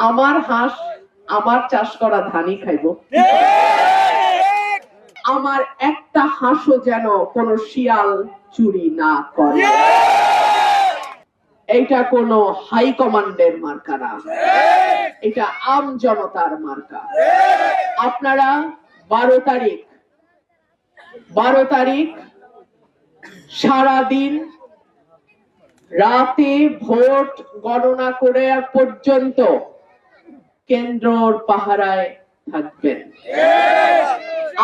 আমার হাঁস আমার চাষ করা ধানই খাইব। আমার একটা হাঁসও যেন কোন শিয়াল চুরি না করে। এটা কোন হাই কমান্ডের মার্কা না, এটা আম জনতার মার্কা। আপনারা 12 তারিখ সারাদিন রাতে ভোট গণনা করে পর্যন্ত কেন্দ্রর পাহারায় থাকবেন।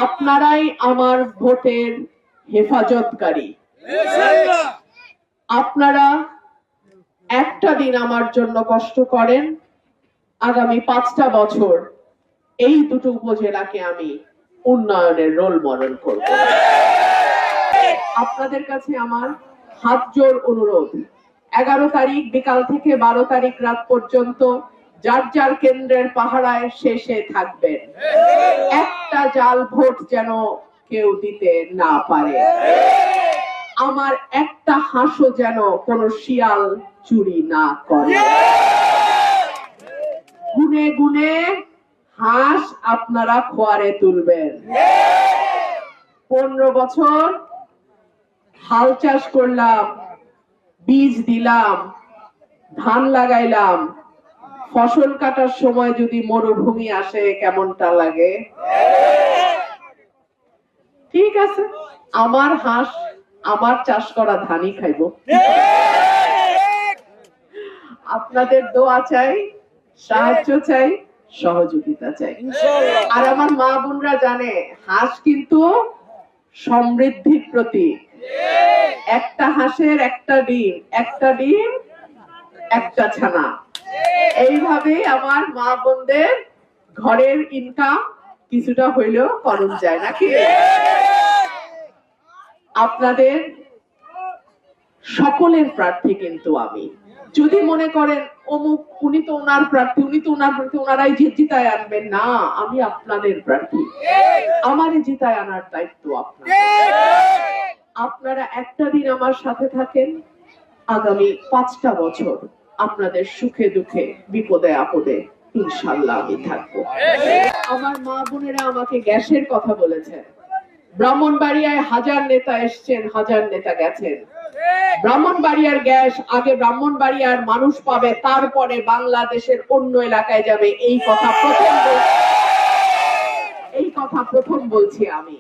আপনারাই আমার ভোটের হেফাজতকারী। আপনারা একটা দিন আমার জন্য কষ্ট করেন, আগামী 5টা বছর এই দুটো উপজেলাকে আমি উন্নয়নের রোল মডেল করব। আপনাদের কাছে আমার হাত জোর অনুরোধ, 11 তারিখ বিকাল থেকে 12 তারিখ রাত পর্যন্ত যার যার কেন্দ্রের পাহারায় শেষে থাকবেন। একটা জাল ভোট যেন কেউ দিতে না পারে। আমার একটা হাঁসও যেন কোন শিয়াল চুরি না করে। গুনে গুনে হাঁস আপনারা খোয়ারে তুলবেন। 15 বছর হাল চাষ করলাম, বীজ দিলাম, ধান লাগাইলাম, ফসল কাটার সময় যদি মরুভূমি আসে কেমনটা লাগে? ঠিক আছে, আমার হাঁস আমার চাষ করা ধানই খাইব। আপনাদের দোয়া চাই, সাহায্য চাই, সহযোগিতা চাই। আর আমার মা বোনরা জানে হাঁস কিন্তু সমৃদ্ধির প্রতীক। একটা হাঁসের একটা ডিম, একটা ডিম একটা ছানা। এইভাবে আমার মা বোনদের ঘরের ইনকাম কিছুটা হইলেও কম যায় নাকি? আপনাদের সকলের প্রার্থী কিন্তু আমি। যদি মনে করেন অমুক উনি তো ওনার প্রার্থী, উনি তো ওনার প্রার্থী, ওনারাই জিতায় আনবেন, না, আমি আপনাদের প্রার্থী। আমারই জিতায় আনার দায়িত্ব আপনার। আপনারা একটা দিন আমার সাথে থাকেন, আগামী 5টা বছর আপনাদের সুখে দুঃখে বিপদে আপদে ইনশাআল্লাহ আমি থাকবো। আমার মা বোনেরা আমাকে গ্যাসের কথা বলেছেন। ব্রাহ্মণবাড়িয়ায় 1000 নেতা এসছেন, 1000 নেতা গেছেন। ব্রাহ্মণবাড়িয়ার গ্যাস আগে ব্রাহ্মণবাড়িয়ার মানুষ পাবে, তারপরে বাংলাদেশের অন্য এলাকায় যাবে। এই কথা প্রথম বলছি আমি।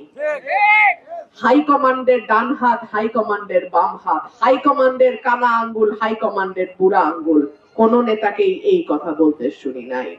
হাইকমান্ডের ডান হাত, হাইকমান্ডের বাম হাত, হাইকমান্ডের কানা আঙ্গুল, হাইকমান্ডের বুড়া আঙ্গুল, কোন নেতাকেই এই কথা বলতে শুনি নাই।